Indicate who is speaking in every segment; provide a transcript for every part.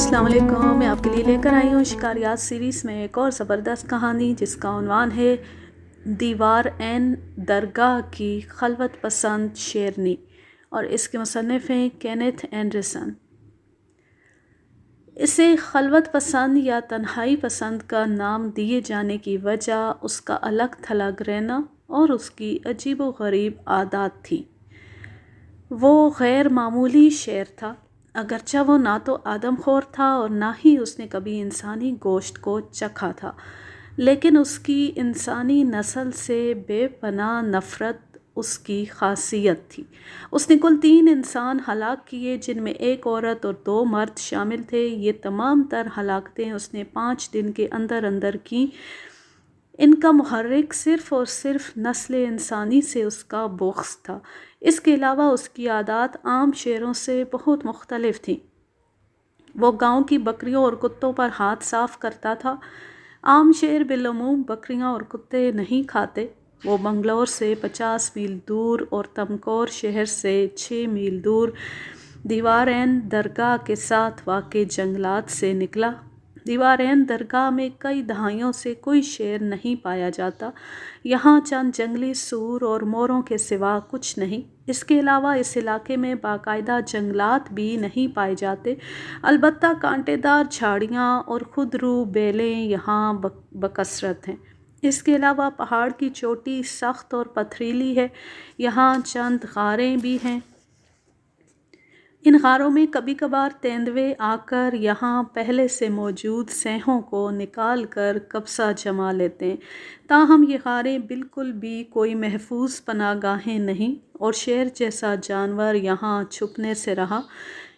Speaker 1: السلام علیکم، میں آپ کے لیے لے کر آئی ہوں شکاریات سیریز میں ایک اور زبردست کہانی جس کا عنوان ہے دیوار این درگاہ کی خلوت پسند شیرنی، اور اس کے مصنف ہیں کینتھ اینڈرسن۔ اسے خلوت پسند یا تنہائی پسند کا نام دیے جانے کی وجہ اس کا الگ تھلگ رہنا اور اس کی عجیب و غریب عادات تھی۔ وہ غیر معمولی شیر تھا، اگرچہ وہ نہ تو آدم خور تھا اور نہ ہی اس نے کبھی انسانی گوشت کو چکھا تھا، لیکن اس کی انسانی نسل سے بے پناہ نفرت اس کی خاصیت تھی۔ اس نے کل 3 انسان ہلاک کیے، جن میں 1 عورت اور 2 مرد شامل تھے۔ یہ تمام تر ہلاکتیں اس نے 5 دن کے اندر اندر کیں۔ ان کا محرک صرف اور صرف نسل انسانی سے اس کا بغض تھا۔ اس کے علاوہ اس کی عادات عام شیروں سے بہت مختلف تھیں۔ وہ گاؤں کی بکریوں اور کتوں پر ہاتھ صاف کرتا تھا۔ عام شیر بالعموم بکریاں اور کتے نہیں کھاتے۔ وہ بنگلور سے 50 میل دور اور تمکور شہر سے 6 میل دور دیوار این درگاہ کے ساتھ واقع جنگلات سے نکلا۔ دیوار این درگاہ میں کئی دہائیوں سے کوئی شیر نہیں پایا جاتا۔ یہاں چند جنگلی سور اور موروں کے سوا کچھ نہیں۔ اس کے علاوہ اس علاقے میں باقاعدہ جنگلات بھی نہیں پائے جاتے، البتہ کانٹے دار جھاڑیاں اور خودرو بیلیں یہاں بکثرت ہیں۔ اس کے علاوہ پہاڑ کی چوٹی سخت اور پتھریلی ہے۔ یہاں چند غاریں بھی ہیں۔ ان غاروں میں کبھی کبھار تیندوے آ کر یہاں پہلے سے موجود سینہوں کو نکال کر قبضہ جما لیتے ہیں۔ تاہم یہ غاریں بالکل بھی کوئی محفوظ پناہ گاہیں نہیں اور شیر جیسا جانور یہاں چھپنے سے رہا۔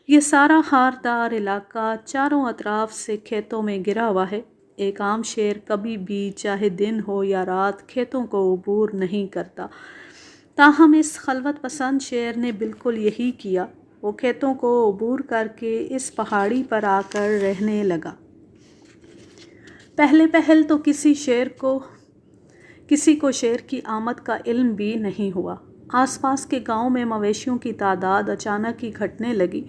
Speaker 1: یہ سارا خاردار علاقہ چاروں اطراف سے کھیتوں میں گھرا ہوا ہے۔ ایک عام شیر کبھی بھی چاہے دن ہو یا رات کھیتوں کو عبور نہیں کرتا۔ تاہم اس خلوت پسند شیر نے بالکل یہی کیا۔ وہ کھیتوں کو عبور کر کے اس پہاڑی پر آ کر رہنے لگا۔ پہل تو کسی کو شیر کی آمد کا علم بھی نہیں ہوا۔ آس پاس کے گاؤں میں مویشیوں کی تعداد اچانک ہی گھٹنے لگی۔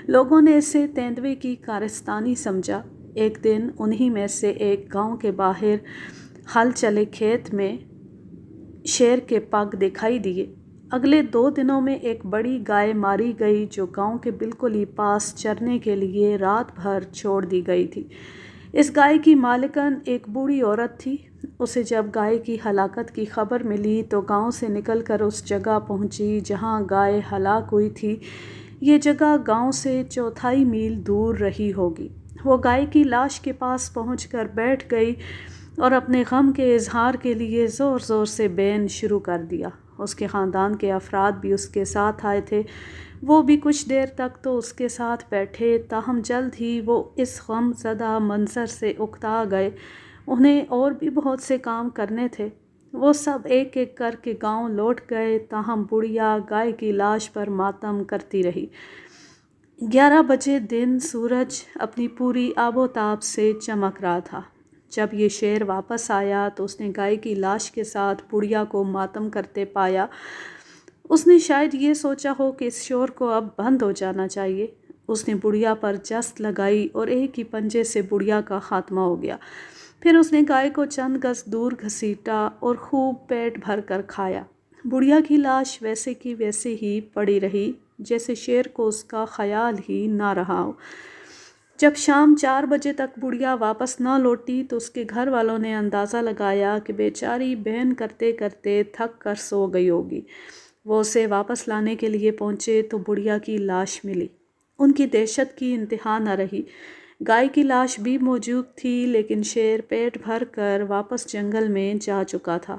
Speaker 1: لوگوں نے اسے تیندوے کی کارستانی سمجھا۔ ایک دن انہی میں سے ایک گاؤں کے باہر ہل چلے کھیت میں شیر کے پگ دکھائی دیے۔ اگلے 2 دنوں میں ایک بڑی گائے ماری گئی جو گاؤں کے بالکل ہی پاس چرنے کے لیے رات بھر چھوڑ دی گئی تھی۔ اس گائے کی مالکن ایک بوڑھی عورت تھی۔ اسے جب گائے کی ہلاکت کی خبر ملی تو گاؤں سے نکل کر اس جگہ پہنچی جہاں گائے ہلاک ہوئی تھی۔ یہ جگہ گاؤں سے 4 میل دور رہی ہوگی۔ وہ گائے کی لاش کے پاس پہنچ کر بیٹھ گئی اور اپنے غم کے اظہار کے لیے زور زور سے بین شروع کر دیا۔ اس کے خاندان کے افراد بھی اس کے ساتھ آئے تھے۔ وہ بھی کچھ دیر تک تو اس کے ساتھ بیٹھے، تاہم جلد ہی وہ اس غم زدہ منظر سے اکتا گئے۔ انہیں اور بھی بہت سے کام کرنے تھے۔ وہ سب ایک ایک کر کے گاؤں لوٹ گئے، تاہم بڑھیا گائے کی لاش پر ماتم کرتی رہی۔ 11 بجے دن سورج اپنی پوری آب و تاب سے چمک رہا تھا۔ جب یہ شیر واپس آیا تو اس نے گائے کی لاش کے ساتھ بڑھیا کو ماتم کرتے پایا۔ اس نے شاید یہ سوچا ہو کہ اس شور کو اب بند ہو جانا چاہیے۔ اس نے بڑھیا پر جست لگائی اور ایک ہی پنجے سے بڑھیا کا خاتمہ ہو گیا۔ پھر اس نے گائے کو چند گز دور گھسیٹا اور خوب پیٹ بھر کر کھایا۔ بڑھیا کی لاش ویسے کی ویسے ہی پڑی رہی جیسے شیر کو اس کا خیال ہی نہ رہا ہو۔ جب شام 4 بجے تک بڑھیا واپس نہ لوٹی تو اس کے گھر والوں نے اندازہ لگایا کہ بیچاری بہن کرتے کرتے تھک کر سو گئی ہوگی۔ وہ اسے واپس لانے کے لیے پہنچے تو بڑھیا کی لاش ملی۔ ان کی دہشت کی انتہا نہ رہی۔ گائے کی لاش بھی موجود تھی، لیکن شیر پیٹ بھر کر واپس جنگل میں جا چکا تھا۔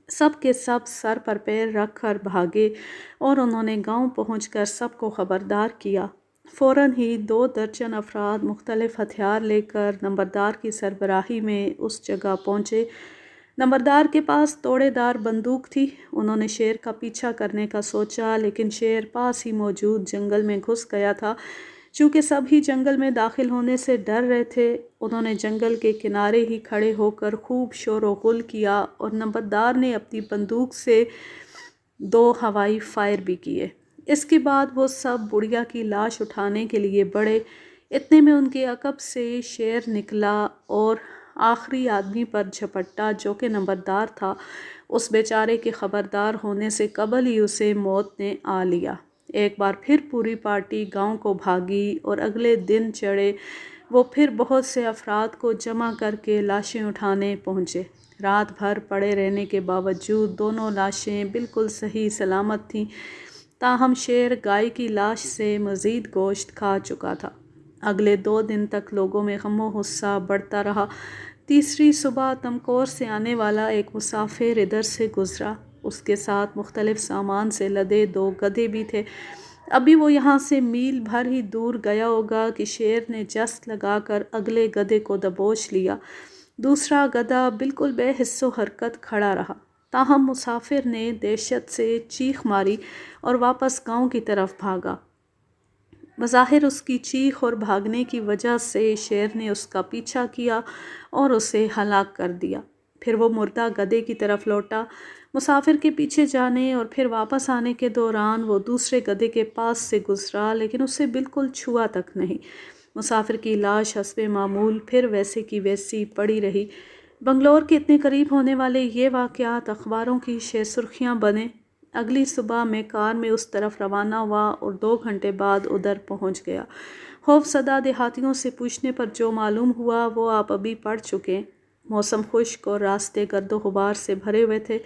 Speaker 1: سب کے سب سر پر پیر رکھ کر بھاگے اور انہوں نے گاؤں پہنچ کر سب کو خبردار کیا۔ فوراً ہی 2 درجن افراد مختلف ہتھیار لے کر نمبردار کی سربراہی میں اس جگہ پہنچے۔ نمبردار کے پاس توڑے دار بندوق تھی۔ انہوں نے شیر کا پیچھا کرنے کا سوچا، لیکن شیر پاس ہی موجود جنگل میں گھس گیا تھا۔ چونکہ سب ہی جنگل میں داخل ہونے سے ڈر رہے تھے، انہوں نے جنگل کے کنارے ہی کھڑے ہو کر خوب شور و غل کیا اور نمبردار نے اپنی بندوق سے 2 ہوائی فائر بھی کیے۔ اس کے بعد وہ سب بڑھیا کی لاش اٹھانے کے لیے بڑھے۔ اتنے میں ان کے عقب سے شیر نکلا اور آخری آدمی پر جھپٹا جو کہ نمبردار تھا۔ اس بیچارے کے خبردار ہونے سے قبل ہی اسے موت نے آ لیا۔ ایک بار پھر پوری پارٹی گاؤں کو بھاگی اور اگلے دن چڑھے وہ پھر بہت سے افراد کو جمع کر کے لاشیں اٹھانے پہنچے۔ رات بھر پڑے رہنے کے باوجود دونوں لاشیں بالکل صحیح سلامت تھیں، تاہم شیر گائے کی لاش سے مزید گوشت کھا چکا تھا۔ اگلے 2 دن تک لوگوں میں غم و غصہ بڑھتا رہا۔ تیسری صبح تمکور سے آنے والا ایک مسافر ادھر سے گزرا۔ اس کے ساتھ مختلف سامان سے لدے 2 گدھے بھی تھے۔ ابھی وہ یہاں سے میل بھر ہی دور گیا ہوگا کہ شیر نے جست لگا کر اگلے گدھے کو دبوچ لیا۔ دوسرا گدھا بالکل بے حس و حرکت کھڑا رہا، تاہم مسافر نے دہشت سے چیخ ماری اور واپس گاؤں کی طرف بھاگا۔ بظاہر اس کی چیخ اور بھاگنے کی وجہ سے شیر نے اس کا پیچھا کیا اور اسے ہلاک کر دیا۔ پھر وہ مردہ گدھے کی طرف لوٹا۔ مسافر کے پیچھے جانے اور پھر واپس آنے کے دوران وہ دوسرے گدھے کے پاس سے گزرا، لیکن اسے بالکل چھوا تک نہیں۔ مسافر کی لاش حسب معمول پھر ویسے کی ویسی پڑی رہی۔ بنگلور کے اتنے قریب ہونے والے یہ واقعات اخباروں کی شہ سرخیاں بنے۔ اگلی صبح میں کار میں اس طرف روانہ ہوا اور 2 گھنٹے بعد ادھر پہنچ گیا۔ خوف زدہ دیہاتیوں سے پوچھنے پر جو معلوم ہوا وہ آپ ابھی پڑھ چکے۔ موسم خشک اور راستے گرد و غبار سے بھرے ہوئے تھے۔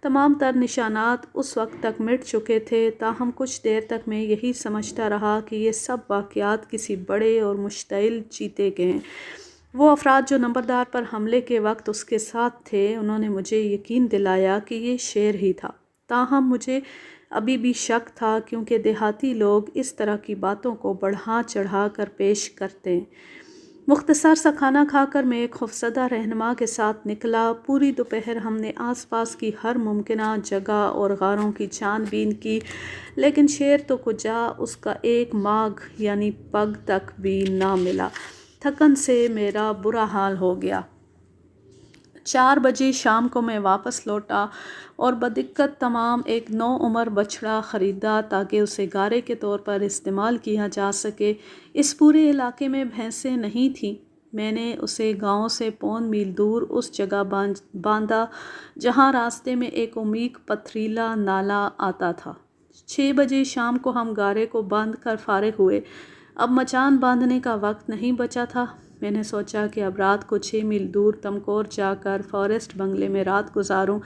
Speaker 1: تمام تر نشانات اس وقت تک مٹ چکے تھے، تاہم کچھ دیر تک میں یہی سمجھتا رہا کہ یہ سب واقعات کسی بڑے اور مشتعل چیتے کے ہیں۔ وہ افراد جو نمبردار پر حملے کے وقت اس کے ساتھ تھے، انہوں نے مجھے یقین دلایا کہ یہ شیر ہی تھا، تاہم مجھے ابھی بھی شک تھا کیونکہ دیہاتی لوگ اس طرح کی باتوں کو بڑھا چڑھا کر پیش کرتے ہیں۔ مختصر سا کھانا کھا کر میں ایک خوفزدہ رہنما کے ساتھ نکلا۔ پوری دوپہر ہم نے آس پاس کی ہر ممکنہ جگہ اور غاروں کی چھان بین کی، لیکن شیر تو کجا، اس کا ایک ماغ یعنی پگ تک بھی نہ ملا۔ تھکن سے میرا برا حال ہو گیا۔ 4 بجے شام کو میں واپس لوٹا اور بدقت تمام ایک نوعمر بچڑا خریدا تاکہ اسے گارے کے طور پر استعمال کیا جا سکے۔ اس پورے علاقے میں بھینسیں نہیں تھیں۔ میں نے اسے گاؤں سے 5 میل دور اس جگہ باندھا جہاں راستے میں ایک عمیق پتھریلا نالہ آتا تھا۔ 6 بجے شام کو ہم گارے کو باندھ کر فارغ ہوئے۔ اب مچان باندھنے کا وقت نہیں بچا تھا۔ میں نے سوچا کہ اب رات کو 6 میل دور تمکور جا کر فارسٹ بنگلے میں رات گزاروں۔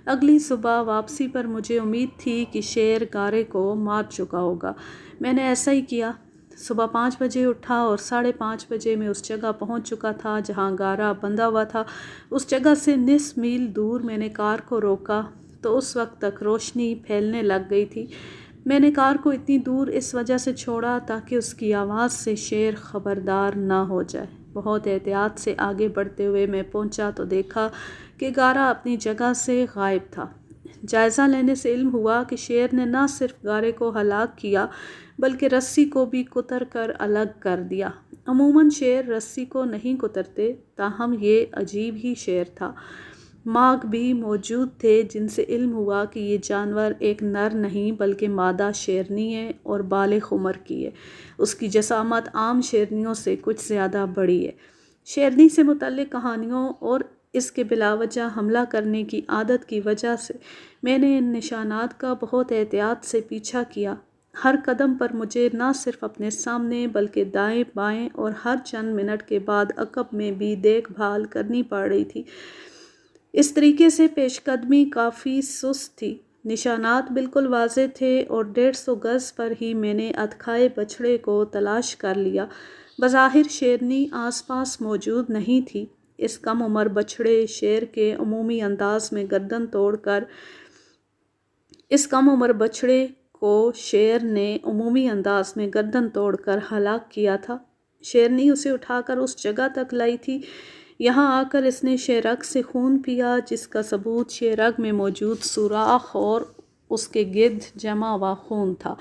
Speaker 1: اگلی صبح واپسی پر مجھے امید تھی کہ شیر گارے کو مار چکا ہوگا۔ میں نے ایسا ہی کیا۔ صبح 5 بجے اٹھا اور 5:30 بجے میں اس جگہ پہنچ چکا تھا جہاں گارا بندھا ہوا تھا۔ اس جگہ سے نصف میل دور میں نے کار کو روکا تو اس وقت تک روشنی پھیلنے لگ گئی تھی۔ میں نے کار کو اتنی دور اس وجہ سے چھوڑا تاکہ اس کی آواز سے شیر خبردار نہ ہو جائے۔ بہت احتیاط سے آگے بڑھتے ہوئے میں پہنچا تو دیکھا کہ گارا اپنی جگہ سے غائب تھا۔ جائزہ لینے سے علم ہوا کہ شیر نے نہ صرف گارے کو ہلاک کیا بلکہ رسی کو بھی کتر کر الگ کر دیا۔ عموماً شیر رسی کو نہیں کترتے، تاہم یہ عجیب ہی شیر تھا۔ ماغ بھی موجود تھے جن سے علم ہوا کہ یہ جانور ایک نر نہیں بلکہ مادہ شیرنی ہے اور بالغ عمر کی ہے۔ اس کی جسامت عام شیرنیوں سے کچھ زیادہ بڑی ہے۔ شیرنی سے متعلق کہانیوں اور اس کے بلا وجہ حملہ کرنے کی عادت کی وجہ سے میں نے ان نشانات کا بہت احتیاط سے پیچھا کیا۔ ہر قدم پر مجھے نہ صرف اپنے سامنے بلکہ دائیں بائیں اور ہر چند منٹ کے بعد عقب میں بھی دیکھ بھال کرنی پڑ رہی تھی۔ اس طریقے سے پیش قدمی کافی سست تھی۔ نشانات بالکل واضح تھے اور 150 گز پر ہی میں نے ادکھائے بچھڑے کو تلاش کر لیا۔ بظاہر شیرنی آس پاس موجود نہیں تھی۔ اس کم عمر بچھڑے شیر کے عمومی انداز میں گردن توڑ کر اس کم عمر بچھڑے کو شیر نے عمومی انداز میں گردن توڑ کر ہلاک کیا تھا۔ شیرنی اسے اٹھا کر اس جگہ تک لائی تھی۔ یہاں آ کر اس نے شیرگ سے خون پیا جس کا ثبوت شیرگ میں موجود سوراخ اور اس کے گرد جمع ہوا خون تھا۔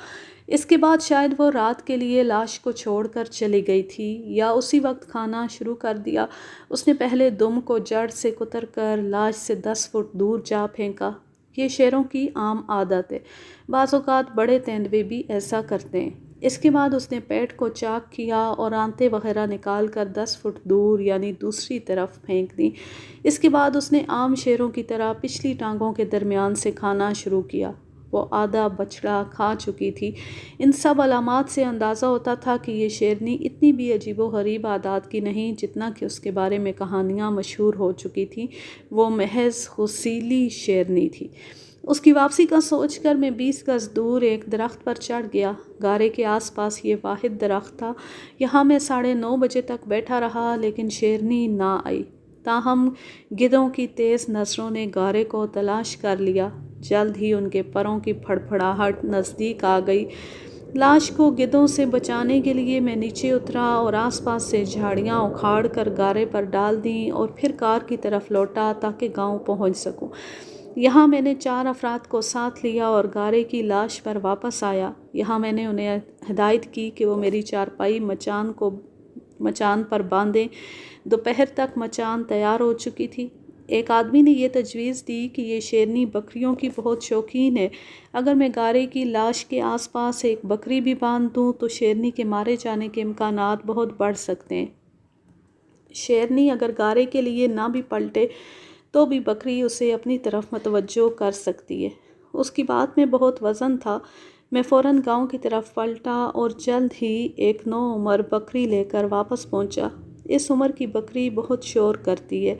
Speaker 1: اس کے بعد شاید وہ رات کے لیے لاش کو چھوڑ کر چلی گئی تھی یا اسی وقت کھانا شروع کر دیا۔ اس نے پہلے دم کو جڑ سے کتر کر لاش سے 10 فٹ دور جا پھینکا۔ یہ شیروں کی عام عادت ہے۔ بعض اوقات بڑے تیندوے بھی ایسا کرتے ہیں۔ اس کے بعد اس نے پیٹ کو چاک کیا اور آنتیں وغیرہ نکال کر 10 فٹ دور یعنی دوسری طرف پھینک دیں۔ اس کے بعد اس نے عام شیروں کی طرح پچھلی ٹانگوں کے درمیان سے کھانا شروع کیا۔ وہ آدھا بچڑا کھا چکی تھی۔ ان سب علامات سے اندازہ ہوتا تھا کہ یہ شیرنی اتنی بھی عجیب و غریب عادات کی نہیں جتنا کہ اس کے بارے میں کہانیاں مشہور ہو چکی تھیں۔ وہ محض غسیلی شیرنی تھی۔ اس کی واپسی کا سوچ کر میں 20 گز دور ایک درخت پر چڑھ گیا۔ گارے کے آس پاس یہ واحد درخت تھا۔ یہاں میں 9:30 بجے تک بیٹھا رہا لیکن شیرنی نہ آئی۔ تاہم گدھوں کی تیز نظروں نے گارے کو تلاش کر لیا۔ جلد ہی ان کے پروں کی پھڑپھڑاہٹ نزدیک آ گئی۔ لاش کو گدھوں سے بچانے کے لیے میں نیچے اترا اور آس پاس سے جھاڑیاں اکھاڑ کر گارے پر ڈال دیں اور پھر کار کی طرف لوٹا تاکہ گاؤں پہنچ سکوں۔ یہاں میں نے 4 افراد کو ساتھ لیا اور گارے کی لاش پر واپس آیا۔ یہاں میں نے انہیں ہدایت کی کہ وہ میری چارپائی مچان پر باندھیں۔ دوپہر تک مچان تیار ہو چکی تھی۔ ایک آدمی نے یہ تجویز دی کہ یہ شیرنی بکریوں کی بہت شوقین ہے۔ اگر میں گارے کی لاش کے آس پاس ایک بکری بھی باندھ دوں تو شیرنی کے مارے جانے کے امکانات بہت بڑھ سکتے ہیں۔ شیرنی اگر گارے کے لیے نہ بھی پلٹے تو بھی بکری اسے اپنی طرف متوجہ کر سکتی ہے۔ اس کی بات میں بہت وزن تھا۔ میں فوراً گاؤں کی طرف پلٹا اور جلد ہی ایک نوعمر بکری لے کر واپس پہنچا۔ اس عمر کی بکری بہت شور کرتی ہے۔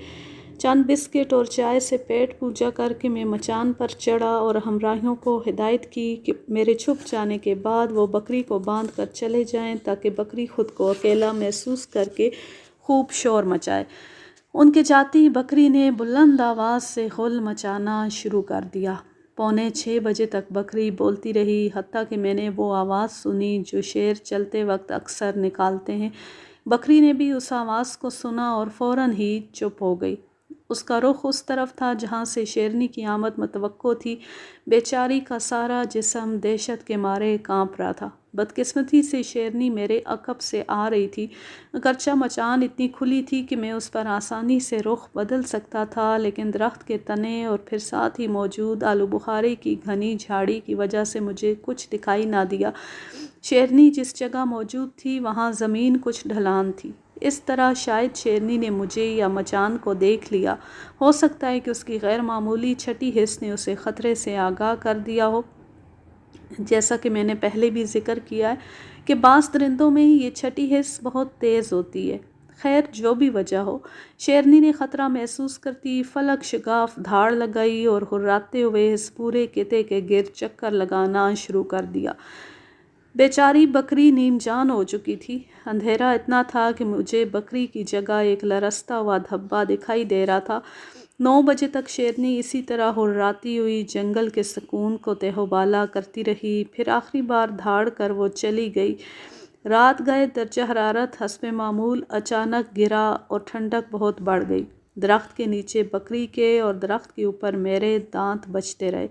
Speaker 1: چند بسکٹ اور چائے سے پیٹ پوجا کر کے میں مچان پر چڑھا اور ہمراہیوں کو ہدایت کی کہ میرے چھپ جانے کے بعد وہ بکری کو باندھ کر چلے جائیں تاکہ بکری خود کو اکیلا محسوس کر کے خوب شور مچائے۔ ان کے جاتے ہی بکری نے بلند آواز سے غل مچانا شروع کر دیا۔ 5:45 بجے تک بکری بولتی رہی، حتیٰ کہ میں نے وہ آواز سنی جو شیر چلتے وقت اکثر نکالتے ہیں۔ بکری نے بھی اس آواز کو سنا اور فوراً ہی چپ ہو گئی۔ اس کا رخ اس طرف تھا جہاں سے شیرنی کی آمد متوقع تھی۔ بیچاری کا سارا جسم دہشت کے مارے کانپ رہا تھا۔ بدقسمتی سے شیرنی میرے عقب سے آ رہی تھی۔ اگرچہ مچان اتنی کھلی تھی کہ میں اس پر آسانی سے رخ بدل سکتا تھا، لیکن درخت کے تنے اور پھر ساتھ ہی موجود آلو بخارے کی گھنی جھاڑی کی وجہ سے مجھے کچھ دکھائی نہ دیا۔ شیرنی جس جگہ موجود تھی وہاں زمین کچھ ڈھلان تھی۔ اس طرح شاید شیرنی نے مجھے یا مچان کو دیکھ لیا۔ ہو سکتا ہے کہ اس کی غیر معمولی چھٹی حس نے اسے خطرے سے آگاہ کر دیا ہو۔ جیسا کہ میں نے پہلے بھی ذکر کیا ہے کہ بعض درندوں میں یہ چھٹی حس بہت تیز ہوتی ہے۔ خیر جو بھی وجہ ہو، شیرنی نے خطرہ محسوس کرتی فلک شگاف دھاڑ لگائی اور ہراتے ہوئے اس پورے قطعے کے گرد چکر لگانا شروع کر دیا۔ بیچاری بکری نیم جان ہو چکی تھی۔ اندھیرا اتنا تھا کہ مجھے بکری کی جگہ ایک لرزتا ہوا دھبا دکھائی دے رہا تھا۔ 9 بجے تک شیرنی اسی طرح ہراتی ہوئی جنگل کے سکون کو تہ و بالا کرتی رہی۔ پھر آخری بار دھاڑ کر وہ چلی گئی۔ رات گئے درجہ حرارت حسب معمول اچانک گرا اور ٹھنڈک بہت بڑھ گئی۔ درخت کے نیچے بکری کے اور درخت کے اوپر میرے دانت بجتے رہے۔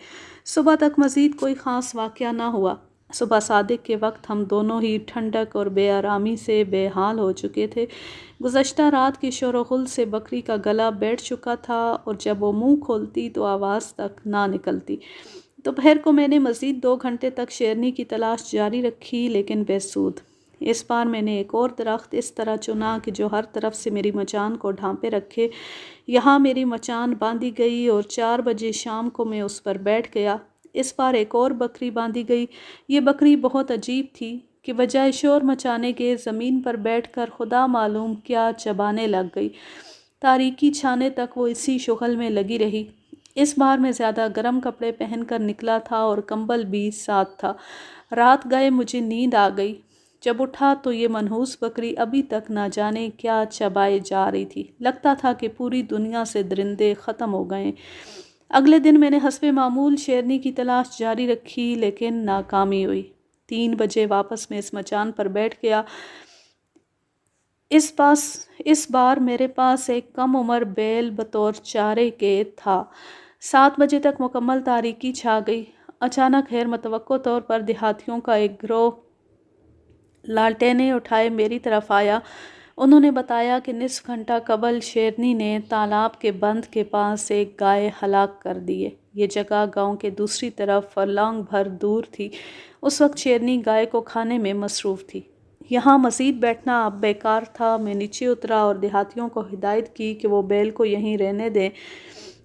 Speaker 1: صبح تک مزید کوئی خاص واقعہ نہ ہوا۔ صبح صادق کے وقت ہم دونوں ہی ٹھنڈک اور بے آرامی سے بے حال ہو چکے تھے۔ گزشتہ رات کے شور و غل سے بکری کا گلا بیٹھ چکا تھا اور جب وہ منہ کھولتی تو آواز تک نہ نکلتی۔ دوپہر کو میں نے مزید 2 گھنٹے تک شیرنی کی تلاش جاری رکھی لیکن بے سود۔ اس بار میں نے ایک اور درخت اس طرح چنا کہ جو ہر طرف سے میری مچان کو ڈھانپے رکھے۔ یہاں میری مچان باندھی گئی اور 4 بجے شام کو میں اس پر بیٹھ گیا۔ اس بار ایک اور بکری باندھی گئی۔ یہ بکری بہت عجیب تھی کہ بجائے شور مچانے کے زمین پر بیٹھ کر خدا معلوم کیا چبانے لگ گئی۔ تاریکی چھانے تک وہ اسی شغل میں لگی رہی۔ اس بار میں زیادہ گرم کپڑے پہن کر نکلا تھا اور کمبل بھی ساتھ تھا۔ رات گئے مجھے نیند آ گئی۔ جب اٹھا تو یہ منحوس بکری ابھی تک نہ جانے کیا چبائے جا رہی تھی۔ لگتا تھا کہ پوری دنیا سے درندے ختم ہو گئے۔ اگلے دن میں نے حسب معمول شیرنی کی تلاش جاری رکھی لیکن ناکامی ہوئی۔ 3 بجے واپس میں اس مچان پر بیٹھ گیا۔ اس بار میرے پاس ایک کم عمر بیل بطور چارے کے تھا۔ 7 بجے تک مکمل تاریکی چھا گئی۔ اچانک غیر متوقع طور پر دیہاتیوں کا ایک گروہ لالٹینیں اٹھائے میری طرف آیا۔ انہوں نے بتایا کہ نصف گھنٹہ قبل شیرنی نے تالاب کے بند کے پاس ایک گائے ہلاک کر دی ہے۔ یہ جگہ گاؤں کے دوسری طرف فرلانگ بھر دور تھی۔ اس وقت شیرنی گائے کو کھانے میں مصروف تھی۔ یہاں مزید بیٹھنا اب بیکار تھا۔ میں نیچے اترا اور دیہاتیوں کو ہدایت کی کہ وہ بیل کو یہیں رہنے دیں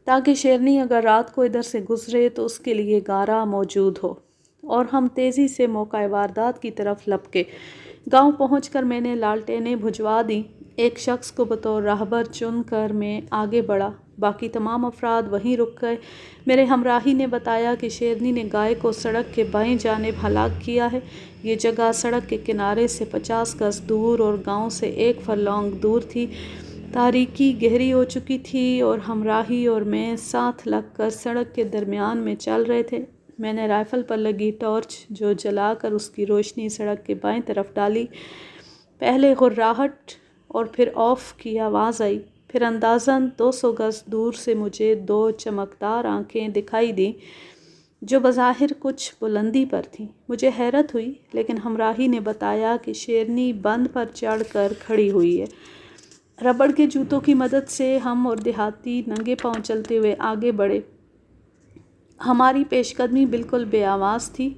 Speaker 1: تاکہ شیرنی اگر رات کو ادھر سے گزرے تو اس کے لیے گارا موجود ہو، اور ہم تیزی سے موقع واردات کی طرف لپکے۔ گاؤں پہنچ کر میں نے لالٹینیں بھجوا دیں۔ ایک شخص کو بطور راہبر چن کر میں آگے بڑھا، باقی تمام افراد وہیں رک گئے۔ میرے ہمراہی نے بتایا کہ شیرنی نے گائے کو سڑک کے بائیں جانب ہلاک کیا ہے۔ یہ جگہ سڑک کے کنارے سے 50 گز دور اور گاؤں سے 1 فرلانگ دور تھی۔ تاریکی گہری ہو چکی تھی اور ہمراہی اور میں ساتھ لگ کر سڑک کے درمیان میں چل رہے تھے۔ میں نے رائفل پر لگی ٹارچ جو جلا کر اس کی روشنی سڑک کے بائیں طرف ڈالی۔ پہلے غراہٹ اور پھر آف کی آواز آئی۔ پھر اندازاً 200 گز دور سے مجھے 2 چمکدار آنکھیں دکھائی دیں جو بظاہر کچھ بلندی پر تھیں۔ مجھے حیرت ہوئی، لیکن ہمراہی نے بتایا کہ شیرنی بند پر چڑھ کر کھڑی ہوئی ہے۔ ربڑ کے جوتوں کی مدد سے ہم اور دیہاتی ننگے پاؤں چلتے ہوئے آگے بڑھے۔ ہماری پیش قدمی بالکل بے آواز تھی۔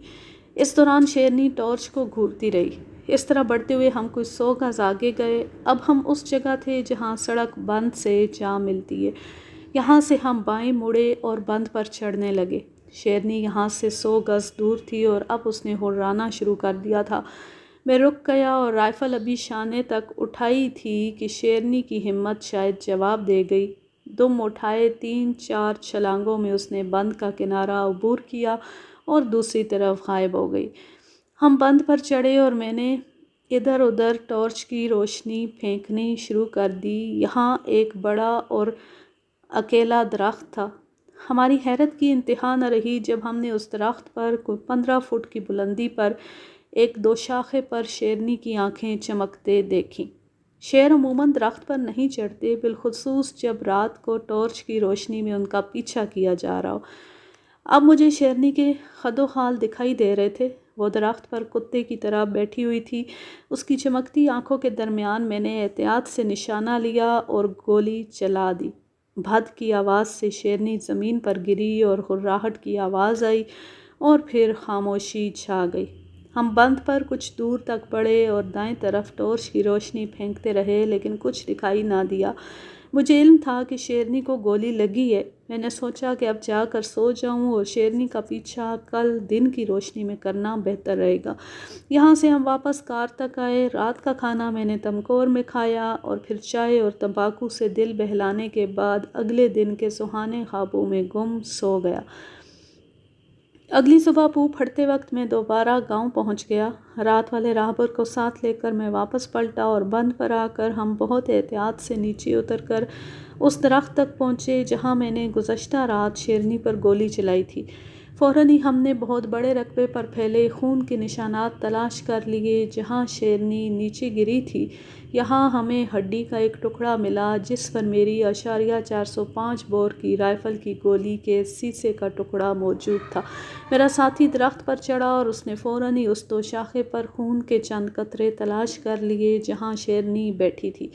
Speaker 1: اس دوران شیرنی ٹارچ کو گھورتی رہی۔ اس طرح بڑھتے ہوئے ہم کچھ 100 گز آگے گئے۔ اب ہم اس جگہ تھے جہاں سڑک بند سے جا ملتی ہے۔ یہاں سے ہم بائیں مڑے اور بند پر چڑھنے لگے۔ شیرنی یہاں سے 100 گز دور تھی اور اب اس نے ہرانا شروع کر دیا تھا۔ میں رک گیا اور رائفل ابھی شانے تک اٹھائی تھی کہ شیرنی کی ہمت شاید جواب دے گئی۔ دم اٹھائے 3-4 چھلانگوں میں اس نے بند کا کنارہ عبور کیا اور دوسری طرف غائب ہو گئی۔ ہم بند پر چڑھے اور میں نے ادھر ادھر ٹارچ کی روشنی پھینکنی شروع کر دی۔ یہاں ایک بڑا اور اکیلا درخت تھا۔ ہماری حیرت کی انتہا نہ رہی جب ہم نے اس درخت پر کوئی 15 فٹ کی بلندی پر ایک دوشاخے پر شیرنی کی آنکھیں چمکتے دیکھیں۔ شیر عموماً درخت پر نہیں چڑھتے، بالخصوص جب رات کو ٹارچ کی روشنی میں ان کا پیچھا کیا جا رہا ہو۔ اب مجھے شیرنی کے خد و خال دکھائی دے رہے تھے۔ وہ درخت پر کتے کی طرح بیٹھی ہوئی تھی۔ اس کی چمکتی آنکھوں کے درمیان میں نے احتیاط سے نشانہ لیا اور گولی چلا دی۔ بھد کی آواز سے شیرنی زمین پر گری اور غراہٹ کی آواز آئی اور پھر خاموشی چھا گئی۔ ہم بند پر کچھ دور تک بڑھے اور دائیں طرف ٹارچ کی روشنی پھینکتے رہے، لیکن کچھ دکھائی نہ دیا۔ مجھے علم تھا کہ شیرنی کو گولی لگی ہے۔ میں نے سوچا کہ اب جا کر سو جاؤں اور شیرنی کا پیچھا کل دن کی روشنی میں کرنا بہتر رہے گا۔ یہاں سے ہم واپس کار تک آئے۔ رات کا کھانا میں نے تمکور میں کھایا اور پھر چائے اور تمباکو سے دل بہلانے کے بعد اگلے دن کے سہانے خوابوں میں گم سو گیا۔ اگلی صبح پھو پھٹتے وقت میں دوبارہ گاؤں پہنچ گیا۔ رات والے راہبر کو ساتھ لے کر میں واپس پلٹا اور بند پر آ کر ہم بہت احتیاط سے نیچے اتر کر اس درخت تک پہنچے جہاں میں نے گزشتہ رات شیرنی پر گولی چلائی تھی۔ فوراً ہی ہم نے بہت بڑے رقبے پر پھیلے خون کے نشانات تلاش کر لیے جہاں شیرنی نیچے گری تھی۔ یہاں ہمیں ہڈی کا ایک ٹکڑا ملا جس پر میری .405 بور کی رائفل کی گولی کے سیسے کا ٹکڑا موجود تھا۔ میرا ساتھی درخت پر چڑھا اور اس نے فوراً ہی اس دوشاخے پر خون کے چند قطرے تلاش کر لیے جہاں شیرنی بیٹھی تھی۔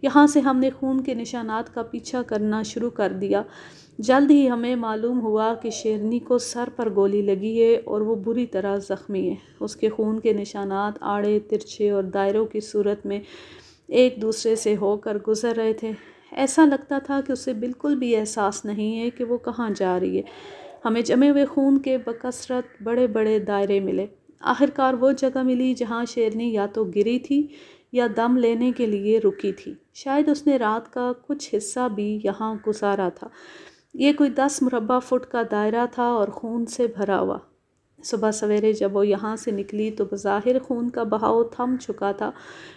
Speaker 1: یہاں سے ہم نے خون کے نشانات کا پیچھا کرنا شروع کر دیا۔ جلد ہی ہمیں معلوم ہوا کہ شیرنی کو سر پر گولی لگی ہے اور وہ بری طرح زخمی ہے۔ اس کے خون کے نشانات آڑے ترچھے اور دائروں کی صورت میں ایک دوسرے سے ہو کر گزر رہے تھے۔ ایسا لگتا تھا کہ اسے بالکل بھی احساس نہیں ہے کہ وہ کہاں جا رہی ہے۔ ہمیں جمے ہوئے خون کے بکثرت بڑے بڑے دائرے ملے۔ آخرکار وہ جگہ ملی جہاں شیرنی یا تو گری تھی یا دم لینے کے لیے رکی تھی۔ شاید اس نے رات کا کچھ حصہ بھی یہاں گزارا تھا۔ یہ کوئی 10 مربع فٹ کا دائرہ تھا اور خون سے بھرا ہوا۔ صبح سویرے جب وہ یہاں سے نکلی تو بظاہر خون کا بہاؤ تھم چکا تھا۔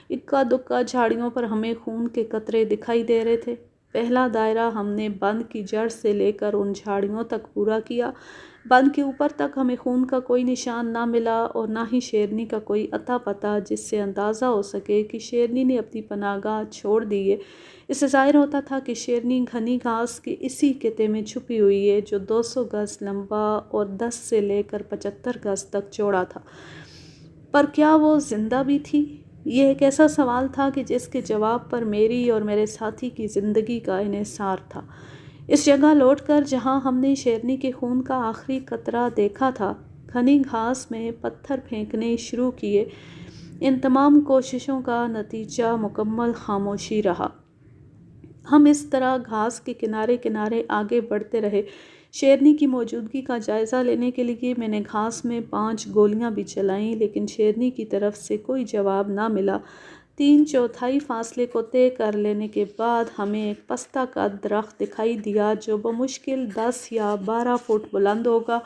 Speaker 1: اکا دکا جھاڑیوں پر ہمیں خون کے قطرے دکھائی دے رہے تھے۔ پہلا دائرہ ہم نے بند کی جڑ سے لے کر ان جھاڑیوں تک پورا کیا۔ بند کے اوپر تک ہمیں خون کا کوئی نشان نہ ملا اور نہ ہی شیرنی کا کوئی اتا پتا جس سے اندازہ ہو سکے کہ شیرنی نے اپنی پناہ گاہ چھوڑ دی ہے۔ اس سے ظاہر ہوتا تھا کہ شیرنی گھنی گھاس کے اسی خطے میں چھپی ہوئی ہے جو 200 گز لمبا اور 10 سے لے کر 75 گز تک چوڑا تھا۔ پر کیا وہ زندہ بھی تھی؟ یہ ایک ایسا سوال تھا کہ جس کے جواب پر میری اور میرے ساتھی کی زندگی کا انحصار تھا۔ اس جگہ لوٹ کر جہاں ہم نے شیرنی کے خون کا آخری قطرہ دیکھا تھا، گھنی گھاس میں پتھر پھینکنے شروع کیے۔ ان تمام کوششوں کا نتیجہ مکمل خاموشی رہا۔ ہم اس طرح گھاس کے کنارے کنارے آگے بڑھتے رہے۔ شیرنی کی موجودگی کا جائزہ لینے کے لیے میں نے گھاس میں 5 گولیاں بھی چلائیں، لیکن شیرنی کی طرف سے کوئی جواب نہ ملا۔ 3/4 فاصلے کو طے کر لینے کے بعد ہمیں ایک پستہ کا درخت دکھائی دیا جو بمشکل 10 یا 12 فٹ بلند ہوگا۔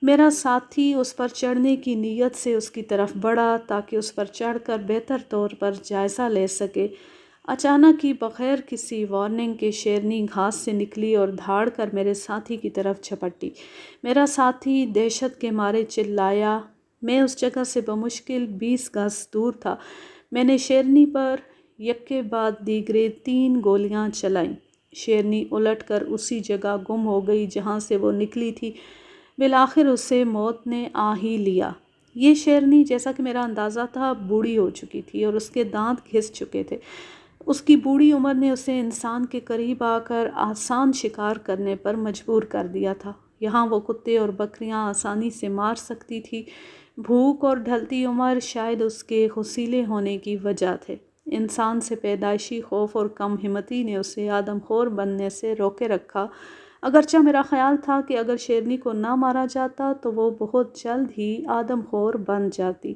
Speaker 1: میرا ساتھی اس پر چڑھنے کی نیت سے اس کی طرف بڑھا تاکہ اس پر چڑھ کر بہتر طور پر جائزہ لے سکے۔ اچانک ہی بغیر کسی وارننگ کے شیرنی گھاس سے نکلی اور دھاڑ کر میرے ساتھی کی طرف جھپٹی۔ میرا ساتھی دہشت کے مارے چلایا۔ میں اس جگہ سے بمشکل 20 گز دور تھا۔ میں نے شیرنی پر یکے بعد دیگرے 3 گولیاں چلائیں۔ شیرنی الٹ کر اسی جگہ گم ہو گئی جہاں سے وہ نکلی تھی۔ بالآخر اسے موت نے آ ہی لیا۔ یہ شیرنی، جیسا کہ میرا اندازہ تھا، بوڑھی ہو چکی تھی اور اس کے دانت گھس چکے تھے۔ اس کی بوڑھی عمر نے اسے انسان کے قریب آ کر آسان شکار کرنے پر مجبور کر دیا تھا۔ یہاں وہ کتے اور بکریاں آسانی سے مار سکتی تھی۔ بھوک اور ڈھلتی عمر شاید اس کے غصیلے ہونے کی وجہ تھے۔ انسان سے پیدائشی خوف اور کم ہمتی نے اسے آدم خور بننے سے روکے رکھا۔ اگرچہ میرا خیال تھا کہ اگر شیرنی کو نہ مارا جاتا تو وہ بہت جلد ہی آدم خور بن جاتی۔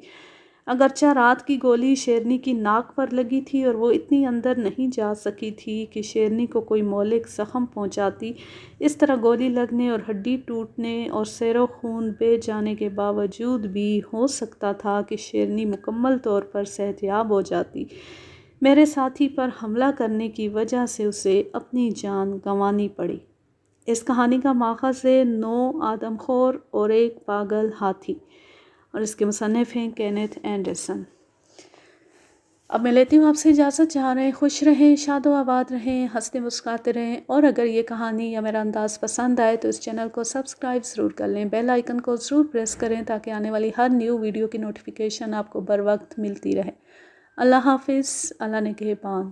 Speaker 1: اگرچہ رات کی گولی شیرنی کی ناک پر لگی تھی اور وہ اتنی اندر نہیں جا سکی تھی کہ شیرنی کو کوئی مہلک زخم پہنچاتی، اس طرح گولی لگنے اور ہڈی ٹوٹنے اور سیر و خون بہہ جانے کے باوجود بھی ہو سکتا تھا کہ شیرنی مکمل طور پر صحت یاب ہو جاتی۔ میرے ساتھی پر حملہ کرنے کی وجہ سے اسے اپنی جان گنوانی پڑی۔ اس کہانی کا ماخذ ہے 9 آدم خور اور ایک پاگل ہاتھی، اور اس کے مصنف ہیں کینتھ اینڈرسن۔ اب میں لیتی ہوں آپ سے اجازت۔ جہاں رہیں خوش رہیں، شاد و آباد رہیں، ہنستے مسکراتے رہیں، اور اگر یہ کہانی یا میرا انداز پسند آئے تو اس چینل کو سبسکرائب ضرور کر لیں، بیل آئیکن کو ضرور پریس کریں تاکہ آنے والی ہر نیو ویڈیو کی نوٹیفیکیشن آپ کو بر وقت ملتی رہے۔ اللہ حافظ، اللہ نگہبان۔